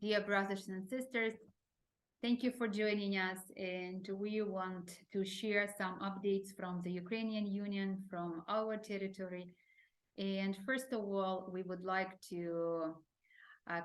Dear brothers and sisters, thank you for joining us. And we want to share some updates from the Ukrainian Union, from our territory. And first of all, we would like to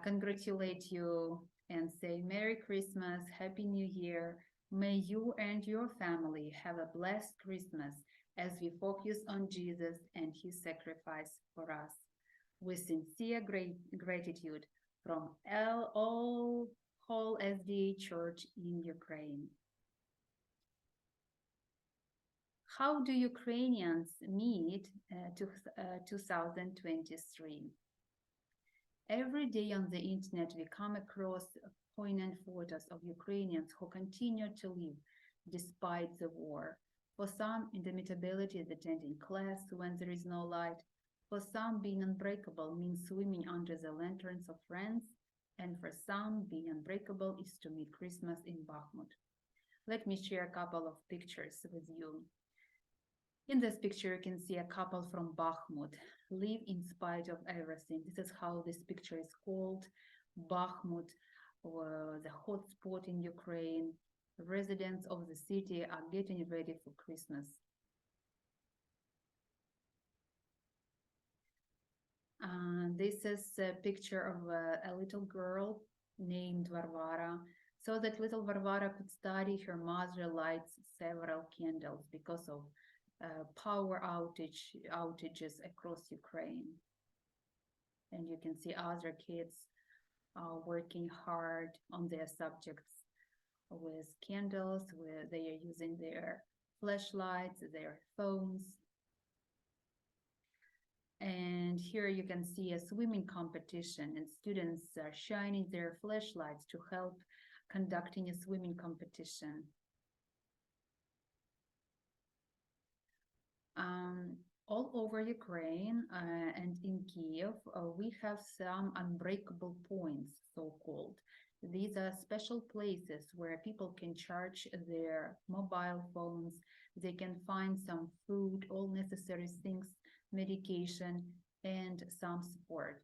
congratulate you and say Merry Christmas, Happy New Year. May you and your family have a blessed Christmas as we focus on Jesus and his sacrifice for us. With sincere gratitude from all whole SDA Church in Ukraine. How do Ukrainians meet 2023? Every day on the internet, we come across poignant photos of Ukrainians who continue to live despite the war. For some, indomitability is attending class when there is no light. For some, being unbreakable means swimming under the lanterns of friends. And for some, being unbreakable is to meet Christmas in Bakhmut. Let me share a couple of pictures with you. In this picture, you can see a couple from Bakhmut live in spite of everything. This is how this picture is called. Bakhmut, or the hotspot in Ukraine. Residents of the city are getting ready for Christmas. This is a picture of a little girl named Varvara. So that little Varvara could study, her mother lights several candles because of power outages across Ukraine. And you can see other kids working hard on their subjects with candles, where they are using their flashlights, their phones. And here you can see a swimming competition, and students are shining their flashlights to help conducting a swimming competition. All over Ukraine and in Kiev, we have some unbreakable points, so-called. These are special places where people can charge their mobile phones, they can find some food, all necessary things, medication, and some support.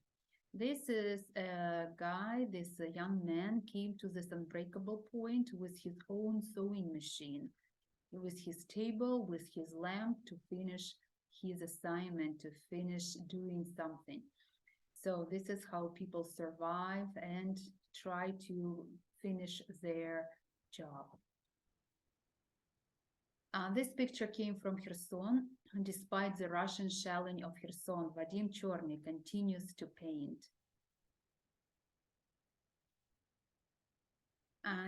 This is a guy, this young man came to this unbreakable point with his own sewing machine, with his table, with his lamp to finish his assignment, to finish doing something. So this is how people survive and try to finish their job. This picture came from Kherson. Despite the Russian shelling of Kherson, Vadim Chorny continues to paint.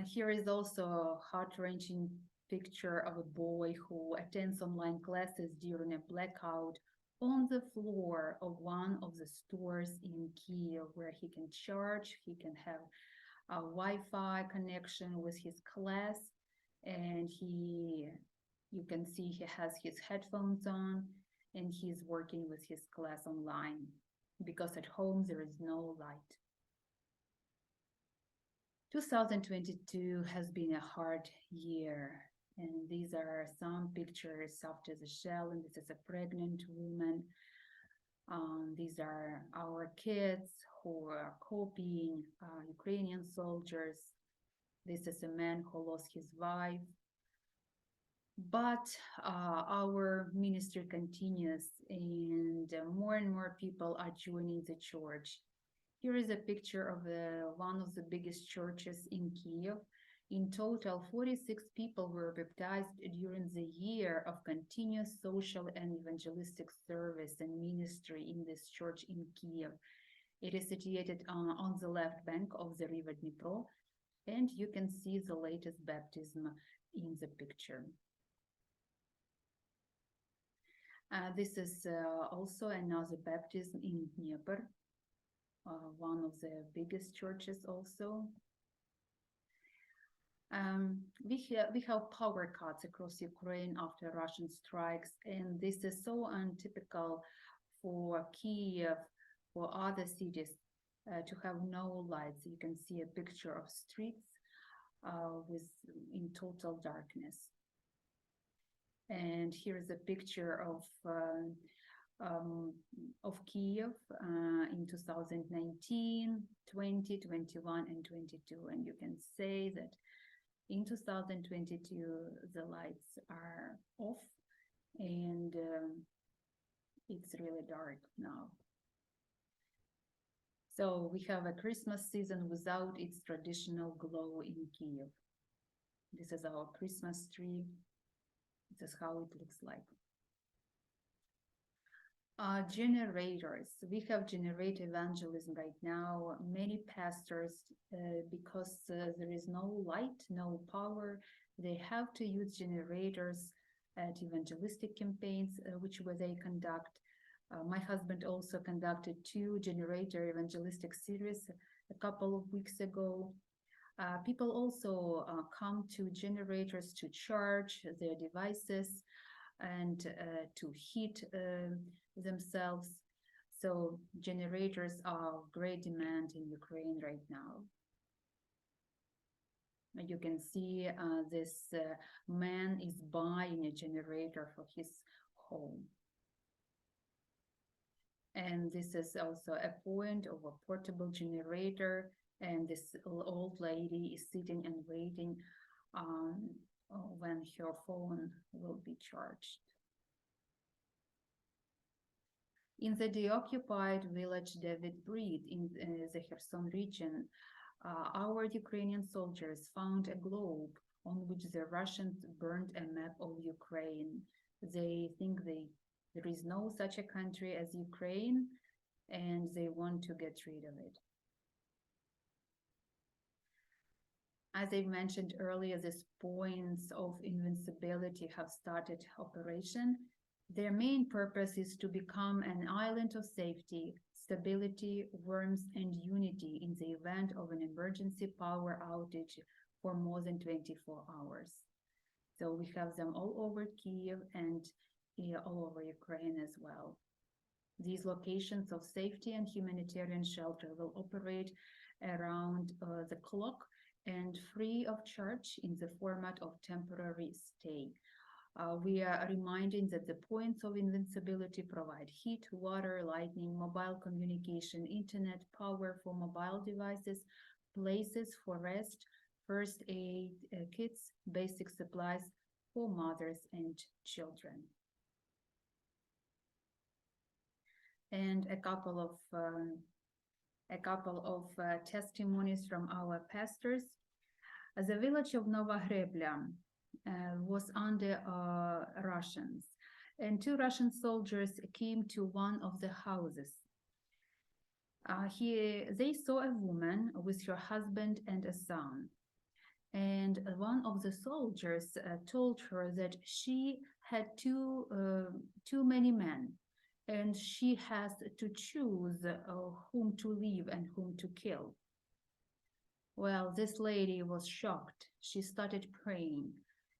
Here is also a heart-wrenching picture of a boy who attends online classes during a blackout on the floor of one of the stores in Kiev, where he can charge, he can have a Wi-Fi connection with his class, and you can see he has his headphones on and he's working with his class online because at home there is no light. 2022 has been a hard year, and these are some pictures after the shell, and this is a pregnant woman. These are our kids who are copying Ukrainian soldiers. This is a man who lost his wife. But our ministry continues, and more people are joining the church. Here is a picture of one of the biggest churches in Kiev. In total, 46 people were baptized during the year of continuous social and evangelistic service and ministry in this church in Kiev. It is situated on the left bank of the river Dnipro, and you can see the latest baptism in the picture. This is also another baptism in Dnieper, one of the biggest churches also. We have power cuts across Ukraine after Russian strikes, and this is so untypical for Kiev, for other cities to have no lights. You can see a picture of streets in total darkness. And here is a picture of of Kiev in 2019, 20, 21, and 22. And you can say that in 2022, the lights are off and it's really dark now. So we have a Christmas season without its traditional glow in Kiev. This is our Christmas tree. This is how it looks like. Generators. We have generator evangelism right now. Many pastors, because there is no light, no power, they have to use generators at evangelistic campaigns, which they conduct. My husband also conducted 2 generator evangelistic series a couple of weeks ago. People also come to generators to charge their devices and to heat themselves. So generators are of great demand in Ukraine right now. You can see this man is buying a generator for his home. And this is also a point of a portable generator, and this old lady is sitting and waiting when her phone will be charged. In the deoccupied village David Breed in the Kherson region, our Ukrainian soldiers found a globe on which the Russians burned a map of Ukraine. They think there is no such a country as Ukraine, and they want to get rid of it. As I mentioned earlier, these points of invincibility have started operation. Their main purpose is to become an island of safety, stability, warmth, and unity in the event of an emergency power outage for more than 24 hours. So we have them all over Kiev and all over Ukraine as well. These locations of safety and humanitarian shelter will operate around the clock and free of charge in the format of temporary stay. We are reminding that the points of invincibility provide heat, water, lighting, mobile communication, internet, power for mobile devices, places for rest, first aid kits, basic supplies for mothers and children. And a couple of testimonies from our pastors. The village of Nova Hrebля was under Russians, and 2 Russian soldiers came to one of the houses. They saw a woman with her husband and a son, and one of the soldiers told her that she had too many men, and she has to choose whom to leave and whom to kill. Well, this lady was shocked. She started praying.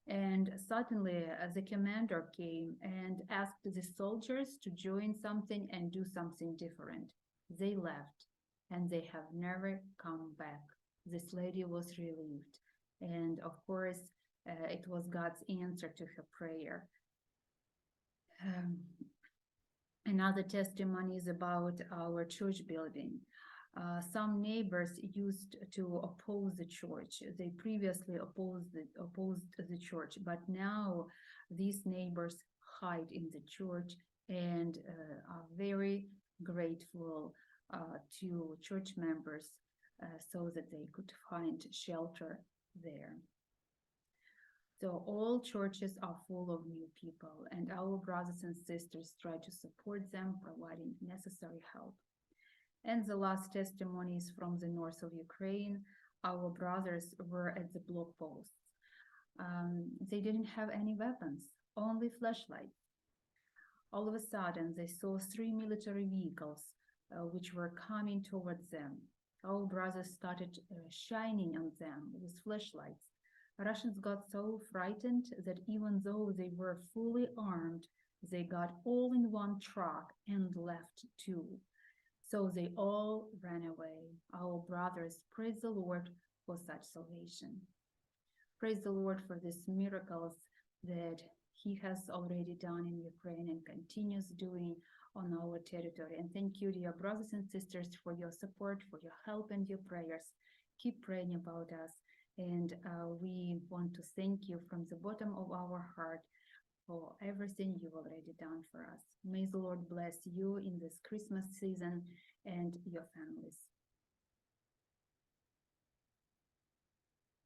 And suddenly the commander came and asked the soldiers to join something and do something different. They left and they have never come back. This lady was relieved. And of course, it was God's answer to her prayer. Another testimony is about our church building. Some neighbors used to oppose the church. They previously opposed the church, but now these neighbors hide in the church and are very grateful to church members so that they could find shelter there. So all churches are full of new people, and our brothers and sisters try to support them, providing necessary help. And the last testimony is from the north of Ukraine. Our brothers were at the block posts. They didn't have any weapons, only flashlights. All of a sudden, they saw 3 military vehicles which were coming towards them. Our brothers started shining on them with flashlights. Russians got so frightened that even though they were fully armed, they got all in one truck and left too. So they all ran away. Our brothers, praise the Lord for such salvation. Praise the Lord for these miracles that He has already done in Ukraine and continues doing on our territory. And thank you, dear brothers and sisters, for your support, for your help and your prayers. Keep praying about us. And we want to thank you from the bottom of our heart for everything you've already done for us. May the Lord bless you in this Christmas season and your families.